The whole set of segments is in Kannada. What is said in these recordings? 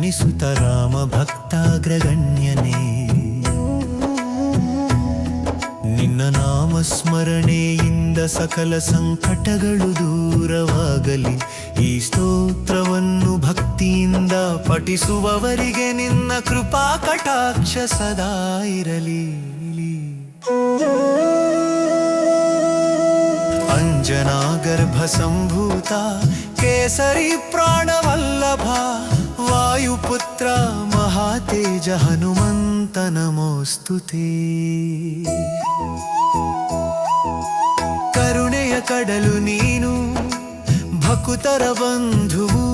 ಧ್ವನಿಸುತ್ತ ರಾಮ ಭಕ್ತಾಗ್ರಗಣ್ಯನೇ. ನಿನ್ನ ನಾಮಸ್ಮರಣೆಯಿಂದ ಸಕಲ ಸಂಕಟಗಳು ದೂರವಾಗಲಿ. ಈ ಸ್ತೋತ್ರವನ್ನು ಭಕ್ತಿಯಿಂದ ಪಠಿಸುವವರಿಗೆ ನಿನ್ನ ಕೃಪಾ ಕಟಾಕ್ಷ ಸದಾ ಇರಲಿ. ಅಂಜನಾಗರ್ಭ ಸಂಭೂತ ಕೇಸರಿ ಪ್ರಾಣವಲ್ಲಭ ವಾಯುಪುತ್ರ ಮಹಾತೇಜ ಹನುಮಂತ ನಮೋಸ್ತುತೇ. ಕರುಣೆಯ ಕಡಲು ನೀನು ಭಕುತರ ಬಂಧುವು,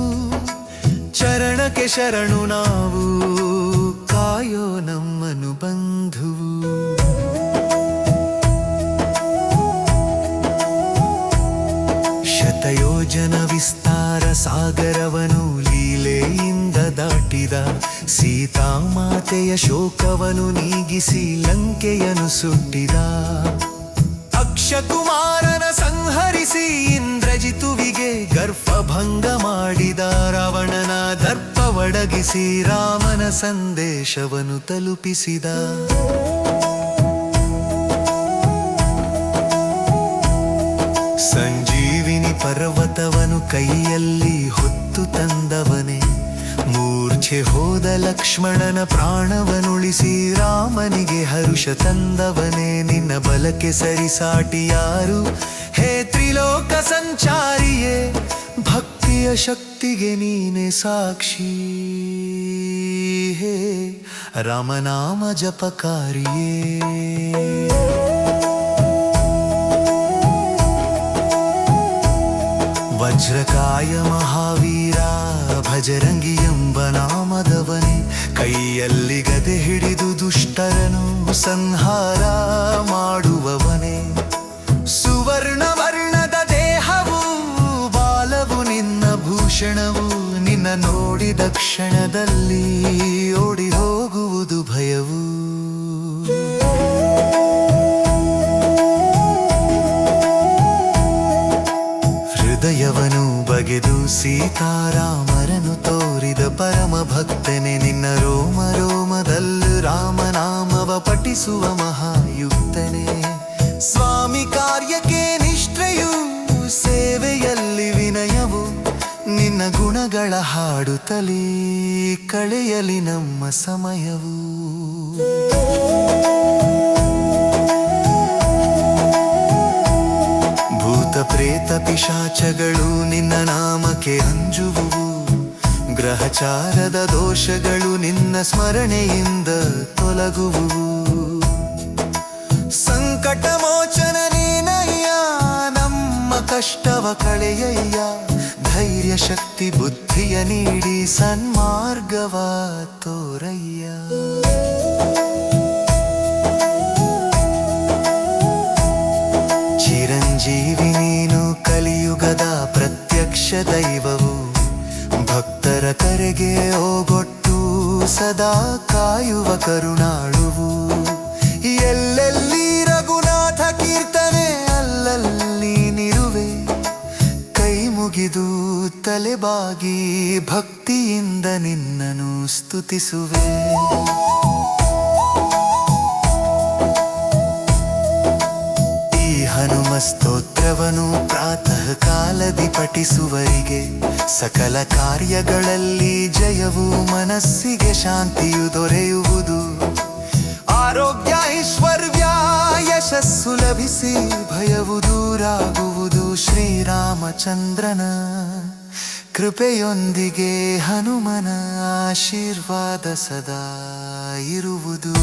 ಚರಣಕ್ಕೆ ಶರಣು ನಾವು, ಕಾಯೋ ನಮ್ಮನು ಬಂಧುವು. ಶತಯೋಜನ ವಿಸ್ತಾರ ಸಾಗರವನು ಲೀಲೆಯಿಂದ ದಾಟಿದ, ಸೀತಾಮಾತೆಯ ಶೋಕವನು ನೀಗಿಸಿ ಲಂಕೆಯನ್ನು ಸುಟ್ಟಿದ. ಅಕ್ಷಕುಮಾರನ ಸಂಹರಿಸಿ ಇಂದ್ರಜಿತುವಿಗೆ ಗರ್ಭಭಂಗ ಮಾಡಿದ, ರಾವಣನ ದರ್ಪವಡಗಿಸಿ ರಾಮನ ಸಂದೇಶವನ್ನು ತಲುಪಿಸಿದ. ಸಂಜೀವಿನಿ ಪರ್ವತವನು ಕೈಯಲ್ಲಿ ಹೊತ್ತು ತಂದವನೇ, ಮೂರ್ಛೆ ಹೋದ ಲಕ್ಷ್ಮಣನ ಪ್ರಾಣವನುಳಿಸಿ ರಾಮನಿಗೆ ಹರುಷ ತಂದವನೇ. ನಿನ್ನ ಬಲಕ್ಕೆ ಸರಿಸಾಟಿ ಯಾರು ಹೇ ತ್ರಿಲೋಕ ಸಂಚಾರಿಯೇ, ಭಕ್ತಿಯ ಶಕ್ತಿಗೆ ನೀನೆ ಸಾಕ್ಷಿ ಹೇ ರಾಮನಾಮ ಜಪಕಾರಿಯೇ. ವಜ್ರಕಾಯ ಮಹಾವೀರ ಭಜರಂಗಿ ಎಂಬ ನಾಮದವನೇ, ಕೈಯಲ್ಲಿ ಗದೆ ಹಿಡಿದು ದುಷ್ಟರನು ಸಂಹಾರ ಮಾಡುವವನೇ. ಸುವರ್ಣ ವರ್ಣದ ದೇಹವು ಬಾಲವು ನಿನ್ನ ಭೂಷಣವು, ನಿನ್ನ ನೋಡಿದ ಕ್ಷಣದಲ್ಲಿ ಓಡಿ ಹೋಗುವುದು ಭಯವು. ಹೃದಯವನು ಬಗೆದು ಸೀತಾರಾಮರನು ತೋರಿದ ಪರಮ ಭಕ್ತನೆ, ನಿನ್ನ ರೋಮ ರೋಮದಲ್ಲೂ ರಾಮನಾಮವ ಪಠಿಸುವ ಮಹಾಯುಕ್ತನೇ. ಸ್ವಾಮಿ ಕಾರ್ಯಕ್ಕೆ ನಿಷ್ಠೆಯು, ಸೇವೆಯಲ್ಲಿ ವಿನಯವು, ನಿನ್ನ ಗುಣಗಳ ಹಾಡುತ್ತಲೇ ಕಳೆಯಲಿ ನಮ್ಮ ಸಮಯವು. ಭೂತ ಪ್ರೇತ ಪಿಶಾಚಗಳು ನಿನ್ನ ನಾಮಕ್ಕೆ ಅಂಜುವುವು, ಗ್ರಹಚಾರದ ದೋಷಗಳು ನಿನ್ನ ಸ್ಮರಣೆಯಿಂದ ತೊಲಗುವುವು. ಸಂಕಟ ಮೋಚನ ನೀನಯ್ಯ, ನಮ್ಮ ಕಷ್ಟವ ಕಳೆಯಯ್ಯ, ಧೈರ್ಯ ಶಕ್ತಿ ಬುದ್ಧಿಯ ನೀಡಿ ಸನ್ಮಾರ್ಗವ ತೋರಯ್ಯ. ಚಿರಂಜೀವಿ ನೀನು ಕಲಿಯುಗದ ಪ್ರತ್ಯಕ್ಷ ದೈವವು, ಭಕ್ತರ ಕರೆಗೆ ಓಗೊಟ್ಟು ಸದಾ ಕಾಯುವ ಕರುಣಾಳುವು. ಎಲ್ಲೆಲ್ಲಿ ರಘುನಾಥ ಕೀರ್ತನೆ ಅಲ್ಲಲ್ಲಿ ನಿರುವೆ, ಕೈ ಮುಗಿದು ತಲೆಬಾಗಿ ಭಕ್ತಿಯಿಂದ ನಿನ್ನನು ಸ್ತುತಿಸುವೆ. ಹನುಮ ಸ್ತೋತ್ರವನು ಪ್ರಾತಃ ಕಾಲದಿ ಪಠಿಸುವರಿಗೆ, ಸಕಲ ಕಾರ್ಯಗಳಲ್ಲಿ ಜಯವು, ಮನಸ್ಸಿಗೆ ಶಾಂತಿಯು ದೊರೆಯುವುದು. ಆರೋಗ್ಯ ಐಶ್ವರ್ಯ ಯಶಸ್ಸು ಲಭಿಸಿ ಭಯವು ದೂರಾಗುವುದು. ಶ್ರೀರಾಮಚಂದ್ರನ ಕೃಪೆಯೊಂದಿಗೆ ಹನುಮನ ಆಶೀರ್ವಾದ ಸದಾ ಇರುವುದು.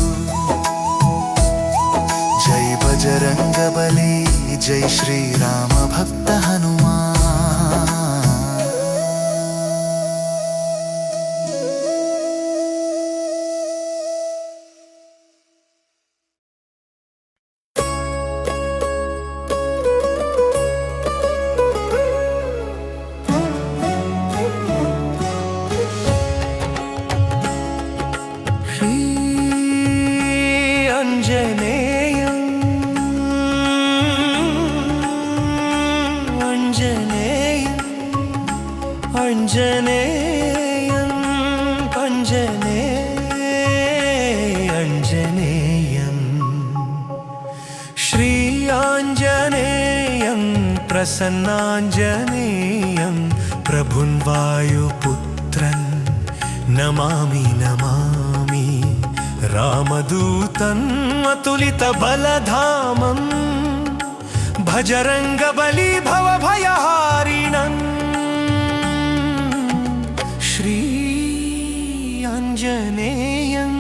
ಜೈ ಬಜರಂಗ ಬಲಿ, ಜೈ ಶ್ರೀರಾಮ ಭಕ್ತ ಹನುಮ. ಶ್ರೀ ಅಂಜನೇಯ प्रसन्नाञ्जनेयं प्रभुं वायुपुत्रन् नमामि नमामि रामदूतम् अतुलितबलधामम् भजरङ्गबली भवभयहारिणम् श्री आञ्जनेयम्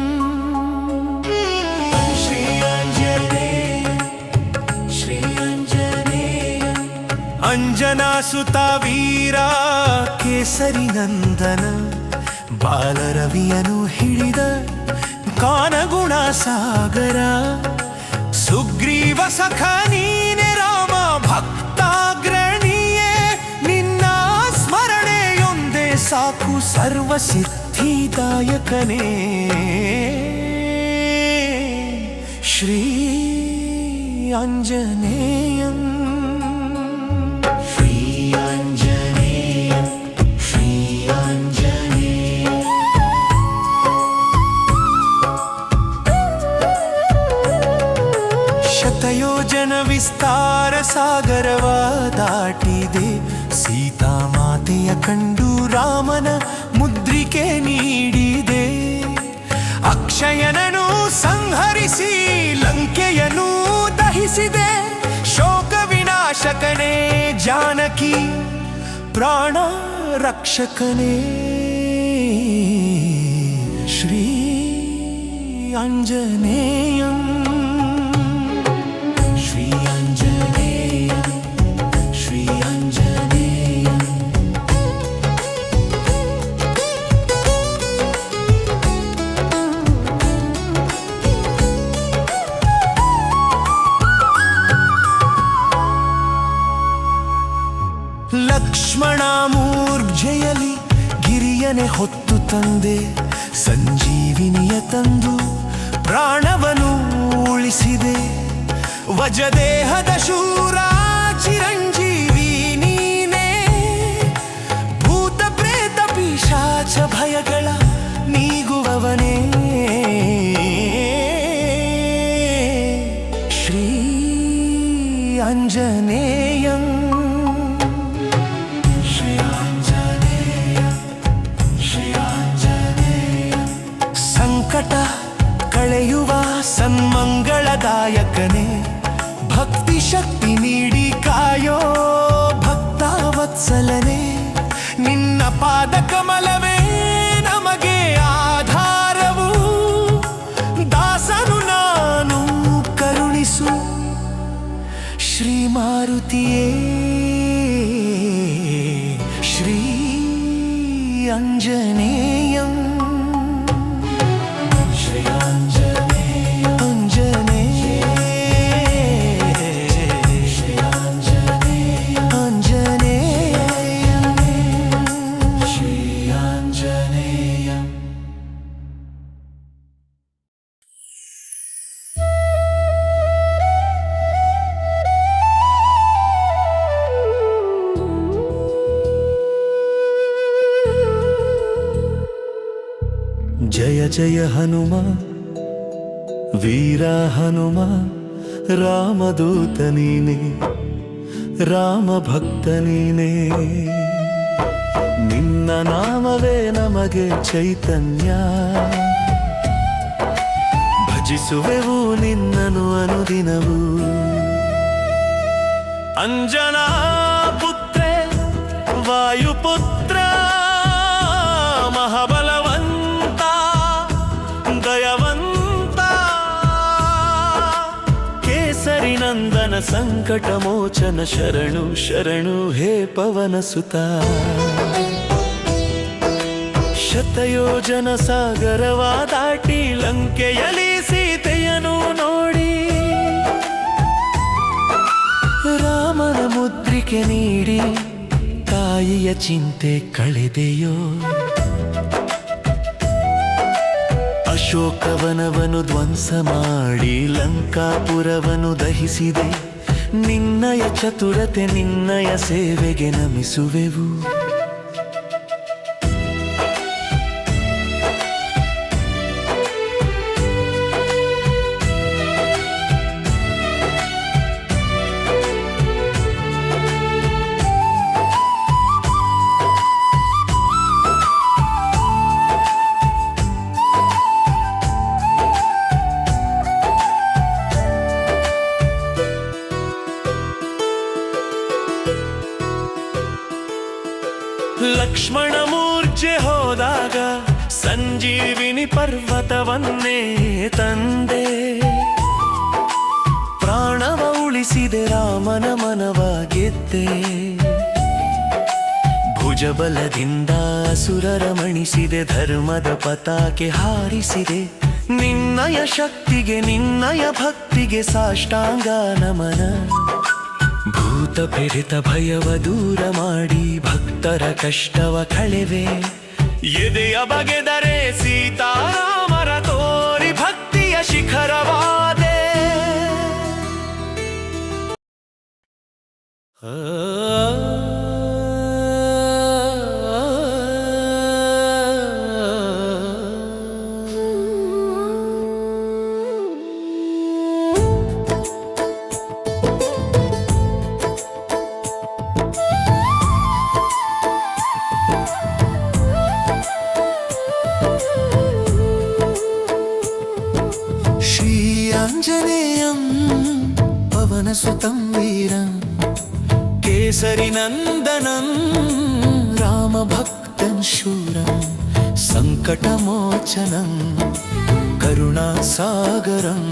अंजनासुता वीरा केसरी नंदन बालरवियनु हिडिद कानगुण सागर सुग्रीव सख नीने राम भक्ताग्रणीये निन्न स्मरणेयोंदे साकु सर्वसिद्धिदायकने श्री आञ्जनेयम् ಶತಯೋಜನ ವಿಸ್ತಾರ ಸಾಗರವ ದಾಟಿದೆ ಸೀತಾಮಾತೆಯ ಕಂಡು ರಾಮನ ಮುದ್ರಿಕೆ ನೀಡಿದೆ ಅಕ್ಷಯನನು ಸಂಹರಿಸಿ ಲಂಕೆಯನ್ನು ದಹಿಸಿದೆ ಶೋಕ ವಿನಾಶಕನೇ ಜಾನಕಿ ಪ್ರಾಣ ರಕ್ಷಕನೇ ಶ್ರೀ ಆಂಜನೇಯಂ ಲಕ್ಷ್ಮಣ ಮೂರ್ಛೆಯಲಿ ಗಿರಿಯನೆ ಹೊತ್ತು ತಂದೆ ಸಂಜೀವಿನಿಯ ತಂದು ಪ್ರಾಣವನು ಉಳಿಸಿದೆ ವಜದೇಹದ ಶೂರ ಚಿರಂಜೀವಿ ನೀನೇ ಭೂತ ಪ್ರೇತ ಪಿಶಾಚ ಭಯಗಳ ನೀಗುವವನೇ ಶ್ರೀ ಆಂಜನೇಯಂ ಸಂಕಟ ಕಳೆಯುವ ಸನ್ಮಂಗಳದಾಯಕನೇ ಭಕ್ತಿ ಶಕ್ತಿ ನೀಡಿ ಕಾಯೋ ಭಕ್ತವತ್ಸಲನೇ ನಿನ್ನ ಪಾದ ಕಮಲವೇ ನಮಗೆ ಆಧಾರವು ದಾಸನು ನಾನು ಕರುಣಿಸು ಶ್ರೀ ಮಾರುತಿಯೇ ಶ್ರೀ ಆಂಜನೇಯಂ जय जय हनुम वीर हनुम रामदूत नीने राम भक्त नीने निन्न नामवे नಮಗೆ ಚೈತನ್ಯ ಭಜಿಸುವೆವು ನಿನ್ನನು ಅನುದಿನವೂ ಅಂಜನಾ ಪುತ್ರೆ ವಾಯುಪುತ್ರ ಮಹಾಬಲವಂತ ದಯವಂತ ಕೇಸರಿ ನಂದನ ಸಂಕಟ ಮೋಚನ ಶರಣು ಶರಣು ಹೇ ಪವನ ಸುತ ಶತಯೋಜನ ಸಾಗರವ ದಾಟಿ ಲಂಕೆಯಲ್ಲಿ ಸೀತೆಯನು ನೋಡಿ ರಾಮನ ಮುದ್ರಿಕೆ ನೀಡಿ ತಾಯಿಯ ಚಿಂತೆ ಕಳೆದೆಯೋ ಅಶೋಕವನವನು ಧ್ವಂಸ ಮಾಡಿ ಲಂಕಾಪುರವನು ದಹಿಸಿದೆ ನಿನ್ನಯ ಚತುರತೆ ನಿನ್ನಯ ಸೇವೆಗೆ ನಮಿಸುವೆವು ಸಂಜೀವಿನಿ ಪರ್ವತವನ್ನೇ ತಂದೆ. ಪ್ರಾಣವ ಉಳಿಸಿದೆ ರಾಮನ ಮನವ ಗೆದ್ದೆ. ಭುಜಬಲದಿಂದ ಅಸುರರ ಮಣಿಸಿದೆ, ಧರ್ಮದ ಪತಾಕೆ ಹಾರಿಸಿದೆ. ನಿನ್ನಯ ಶಕ್ತಿಗೆ ನಿನ್ನಯ ಭಕ್ತಿಗೆ ಸಾಷ್ಟಾಂಗ ನಮನ. ಭೂತ ಪ್ರೇತ ಭಯವ ದೂರ ಮಾಡಿ ಭಕ್ತರ ಕಷ್ಟವ ಕಳೆವೆ. ಎದೆಯ ಬಗೆದರೆ ಸೀತಾರಾಮರ ತೋರಿ ಭಕ್ತಿಯ ಶಿಖರವಾದೆ. आञ्जनेयं पवनसुतं वीरं केसरिनन्दनं रामभक्तं शूरं सङ्कटमोचनं करुणासागरं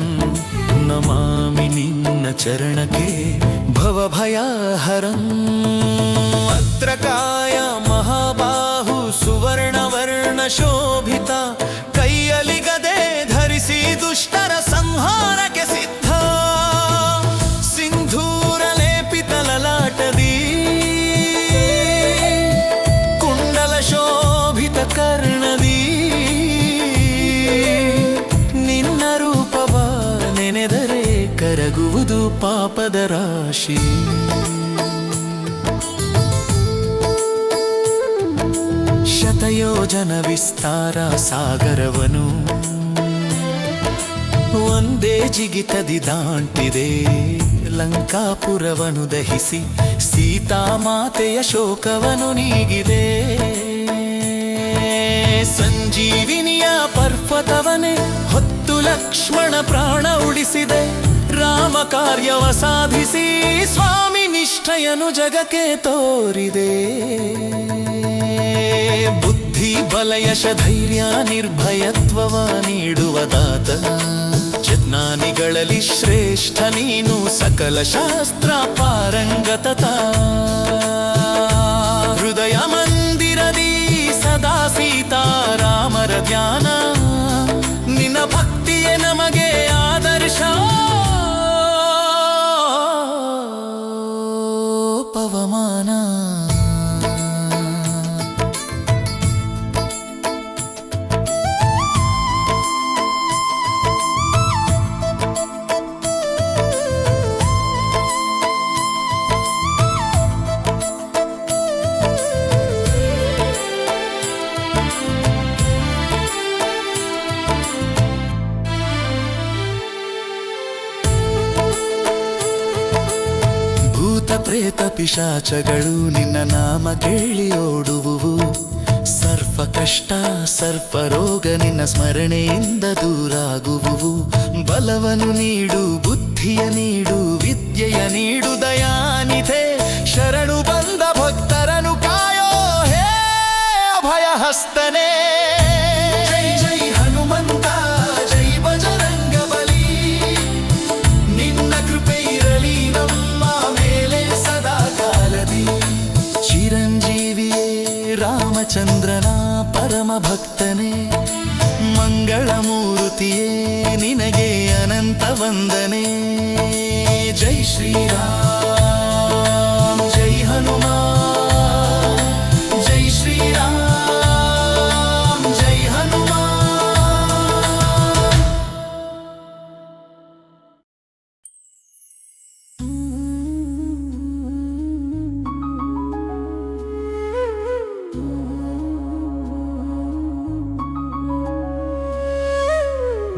नमामि निन्न चरणके भवभयहरम्. भद्रकाय महाबाहु सुवर्णवर्णशोभिता, ಕೈಯಲ್ಲಿ ಗದೆ ಧರಿಸಿ ದುಷ್ಟರ ಸಂಹಾರಕ್ಕೆ ಸಿದ್ಧ. ಸಿಂಧೂರ ಲೇಪಿತ ಲಲಾಟದಿ ಕುಂಡಲ ಶೋಭಿತ ಕರ್ಣದಿ ನಿನ್ನ ರೂಪವ ನೆನೆದರೆ ಕರಗುವುದು ಪಾಪದ ರಾಶಿ. ಶತಯೋಜನ ವಿಸ್ತಾರ ಸಾಗರವನು ಒಂದೇ ಜಿಗಿತದಿ ದಾಂಟಿದೆ. ಲಂಕಾಪುರವನು ದಹಿಸಿ ಸೀತಾಮಾತೆಯ ಶೋಕವನು ನೀಗಿದೆ. ಸಂಜೀವಿನಿಯ ಪರ್ವತವನೇ ಹೊತ್ತು ಲಕ್ಷ್ಮಣ ಪ್ರಾಣ ಉಳಿಸಿದೆ. ರಾಮ ಕಾರ್ಯವ ಸಾಧಿಸಿ ಸ್ವಾಮಿ ನಿಷ್ಠೆಯನು ಜಗಕ್ಕೆ ತೋರಿದೆ. ಬುದ್ಧಿ ಬಲ ಯಶ ಧೈರ್ಯ ನಿರ್ಭಯತ್ವವ ನೀಡುವ ದಾತ. ಜ್ಞಾನಿಗಳಲ್ಲಿ ಶ್ರೇಷ್ಠ ನೀನು, ಸಕಲ ಶಾಸ್ತ್ರ ಪಾರಂಗತತ. ಹೃದಯ ಮಂದಿರದಿ ಸದಾ ಸೀತಾರಾಮರ ಧ್ಯಾನ. ನಿನ್ನ ಭಕ್ತಿಯೇ ನಮಗೆ ಆದರ್ಶ. ಪವಮಾನ ಪ್ರೇತ ಪಿಶಾಚಗಳು ನಿನ್ನ ನಾಮ ಕೇಳಿ ಓಡುವುವು. ಸರ್ಪ ಕಷ್ಟ ಸರ್ಪ ರೋಗ ನಿನ್ನ ಸ್ಮರಣೆಯಿಂದ ದೂರಾಗುವುವು. ಬಲವನ್ನು ನೀಡು ಬುದ್ಧಿಯ ನೀಡು ವಿದ್ಯೆಯ ನೀಡು ದಯಾನಿಧೆ. ಶರಣು ಬಂದ ಭಕ್ತರನು ಕಾಯೋ ಹೇ ಅಭಯ ಹಸ್ತನೇ. ಜೈ ಜೈ ಹನುಮಂತ ಜೈ ಬಜರಂಗ ಬಲಿ. ನಿನ್ನ ಕೃಪೆ ಇರಲಿ ನಮ್ಮ ಚಿರಂಜೀವಿಯೇ ರಾಮಚಂದ್ರನ ಪರಮ ಭಕ್ತನೇ. ಮಂಗಳ ಮೂರ್ತಿಯೇ ನಿನಗೆ ಅನಂತ ವಂದನೆ. ಜೈ ಶ್ರೀರಾಮ್ ಜೈ ಹನುಮಾನ್ ಜೈ ಶ್ರೀರಾಮ್ ಜೈ ಹನುಮಾನ್.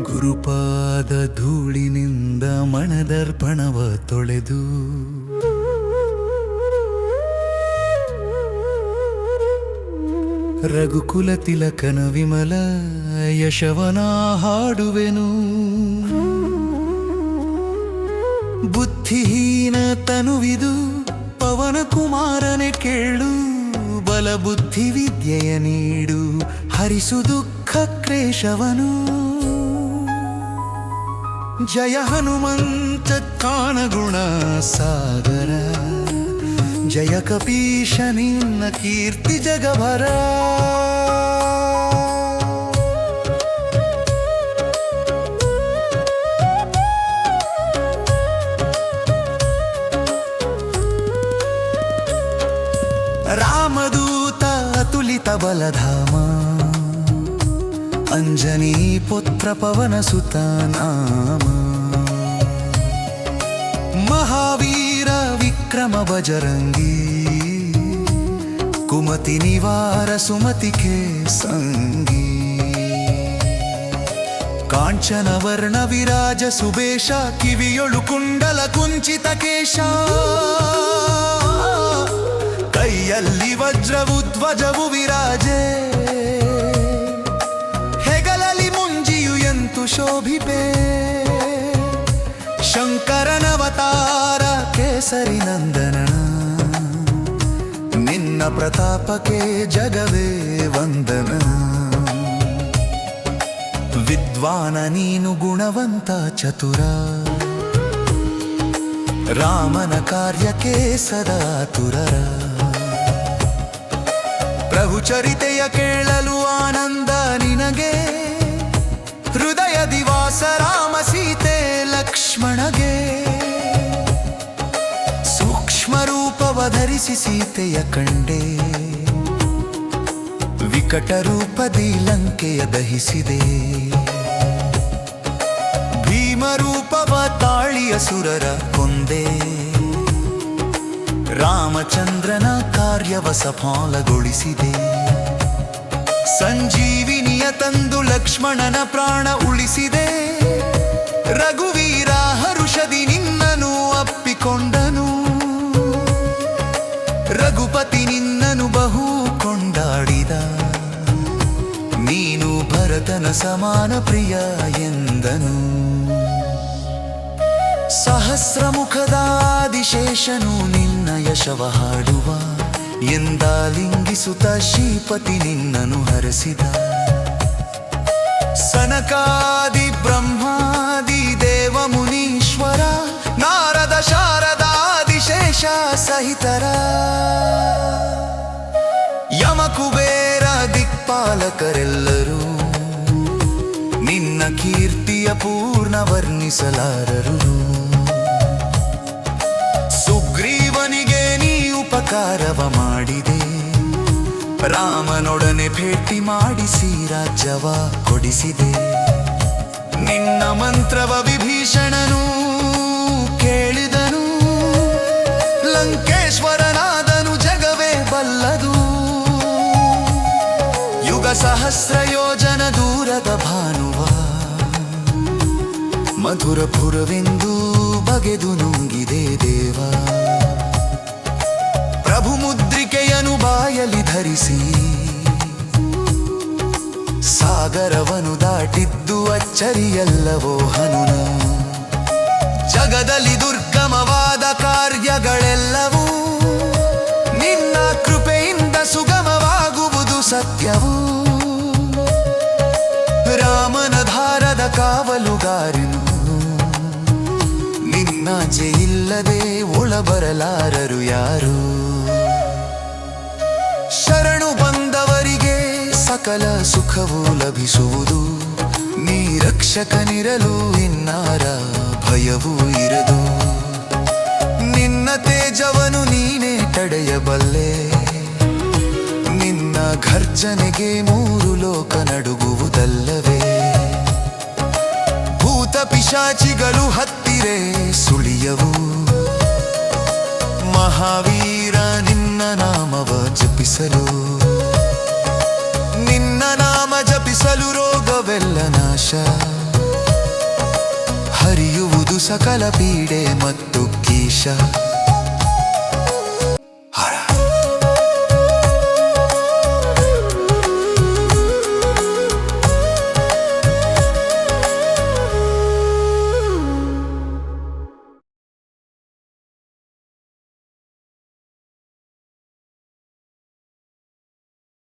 ಗುರುಪಾದ ಧೂಳಿನಿಂದ ಮಣದರ್ಪಣವ ತೊಳೆದು ರಘುಕುಲ ತಿಲಕನ ವಿಮಲ ಯಶವನ ಹಾಡುವೆನು. ಬುದ್ಧಿಹೀನ ತನುವಿದು ಪವನ ಕುಮಾರನೆ ಕೇಳು. ಬಲ ಬುದ್ಧಿ ವಿದ್ಯೆಯ ನೀಡು ಹರಿಸು ದುಃಖ ಕ್ಲೇಶವನು. ಜಯ ಹನುಮಂತ ಕಾಣ ಗುಣ ಸಾಗರ, ಜಯ ಕಪೀಶ ನಿನ್ನ ಕೀರ್ತಿ ಜಗಭರ. ರಾಮದೂತ ಅತುಲಿತ ಬಲಧಾಮ, ಅಂಜನಿ ಪುತ್ರ ಪವನ ಸುತ ನಾಮ. ಮಹಾವೀರ ವಿಕ್ರಮ ಬಜರಂಗಿ, ಕುಮತಿ ನಿವಾರ ಸುಮತಿ ಖೇ ಸಂಗಿ. ಕಾಂಚನ ವರ್ಣ ವಿರಾಜ ಸುಬೇಶ, ಕಿವಿಯೊಳು ಕುಂಡಲ ಕುಂಚಿತ ಕೇಶ. ಕೈಯಲ್ಲಿ ವಜ್ರವು ಧ್ವಜವು ವಿರಾಜೆ, ಹೆಗಲಲ್ಲಿ ಮುಂಜಿಯು ಎಂತು ಶೋಭಿಪೆ. ಶಂಕರನವತಾರ ಕೇಸರಿ ನಂದನ, ನಿನ್ನ ಪ್ರತಾಪಕ್ಕೆ ಜಗವೇ ವಂದನ. ವಿದ್ವಾನ ನೀನು ಗುಣವಂತ ಚತುರ, ರಾಮನ ಕಾರ್ಯಕ್ಕೆ ಸದಾ ತುರರ. ಪ್ರಭು ಚರಿತೆಯ ಕೇಳಲು ಆನಂದ ನಿನಗೆ, ಹೃದಯ ದಿವಾಸ ರಾಮ ಸೀತೆ ಲಕ್ಷ್ಮಣಗೆ. ಸೂಕ್ಷ್ಮ ರೂಪವ ಧರಿಸಿ ಸೀತೆಯ ಕಂಡೆ, ವಿಕಟ ರೂಪದಿ ಲಂಕೆಯ ದಹಿಸಿದೆ. ಭೀಮ ರೂಪವ ತಾಳಿಯ ಸುರರ ಕೊಂದೆ, ರಾಮಚಂದ್ರನ ಕಾರ್ಯವ ಸಫಲಗೊಳಿಸಿದೆ. ಸಂಜೀವಿನಿಯ ತಂದು ಲಕ್ಷ್ಮಣನ ಪ್ರಾಣ ಉಳಿಸಿದೆ. ರಘುವೀರ ಹರುಷದಿ ನಿನ್ನನು ಅಪ್ಪಿಕೊಂಡನು, ರಘುಪತಿ ನಿನ್ನನು ಬಹು ಕೊಂಡಾಡಿದ. ನೀನು ಭರತನ ಸಮಾನ ಪ್ರಿಯ ಎಂದನು. ಸಹಸ್ರಮುಖದ ಆದಿಶೇಷನು ನಿನ್ನ ಯಶವ ಹಾಡುವ, ಎಂದಾಲಿಂಗಿಸುತ್ತ ಶ್ರೀಪತಿ ನಿನ್ನನು ಹರಸಿದ. ಸನಕಾದಿ ಬ್ರಹ್ಮಾದಿ ದೇವ ಮುನೀಶ್ವರ, ನಾರದ ಶಾರದಾದಿಶೇಷ ಸಹಿತರ. ಯಮ ಕುಬೇರ ದಿಕ್ಪಾಲಕರೆಲ್ಲರೂ, ನಿನ್ನ ಕೀರ್ತಿಯ ಪೂರ್ಣ ವರ್ಣಿಸಲಾರರು. ಸುಗ್ರೀವನಿಗೆ ನೀ ಉಪಕಾರವ ಮಾಡಿದೆ, ರಾಮನೊಡನೆ ಭೇಟಿ ಮಾಡಿಸಿ ರಾಜ್ಯವ ಕೊಡಿಸಿದೆ. ನಿನ್ನ ಮಂತ್ರವ ವಿಭೀಷಣನು ಕೇಳಿದನು, ಲಂಕೇಶ್ವರನಾದನು ಜಗವೇ ಬಲ್ಲದು. ಯುಗ ಸಹಸ್ರ ಯೋಜನ ದೂರದ ಭಾನುವ, ಮಧುರಪುರವೆಂದು ಬಗೆದು ನುಂಗಿದೆ ದೇವ. ಪ್ರಭು ಮುದ್ರಿಕೆಯನು ಬಾಯಲಿ ಧರಿಸಿ, ಸಾಗರವನು ದಾಟಿದ್ದು ಅಚ್ಚರಿಯಲ್ಲವೋ ಹನುನ. ಜಗದಲ್ಲಿ ದುರ್ಗಮವಾದ ಕಾರ್ಯಗಳೆಲ್ಲವೂ, ನಿನ್ನ ಕೃಪೆಯಿಂದ ಸುಗಮವಾಗುವುದು ಸತ್ಯವು. ರಾಮನ ಧಾರದ ಕಾವಲುಗಾರನು, ನಿನ್ನಾಚೆ ಇಲ್ಲದೆ ಒಳಬರಲಾರರು ಯಾರು. ಶರಣು ಬಂದವರಿಗೆ ಸಕಲ ಸುಖವು ಲಭಿಸುವುದು, ನೀ ರಕ್ಷಕನಿರಲು ಇನ್ನಾರ ಭಯವೂ ಇರದು. ನಿನ್ನ ತೇಜವನು ನೀನೇ ತಡೆಯಬಲ್ಲೆ, ನಿನ್ನ ಘರ್ಜನೆಗೆ ಮೂರು ಲೋಕ ನಡುಗುವುದಲ್ಲವೇ. ಭೂತ ಪಿಶಾಚಿಗಳು ಹತ್ತಿರೆ ಸುಳಿಯವು, ಮಹಾವೀರ ನಿನ್ನ ನಾಮವ ಜಪಿಸಲು. ನಿನ್ನ ನಾಮ ಜಪಿಸಲು ರೋಗವೆಲ್ಲ ನಾಶ, ಹರಿಯುವುದು ಸಕಲ ಪೀಡೆ ಮತ್ತು ಕೀಶ.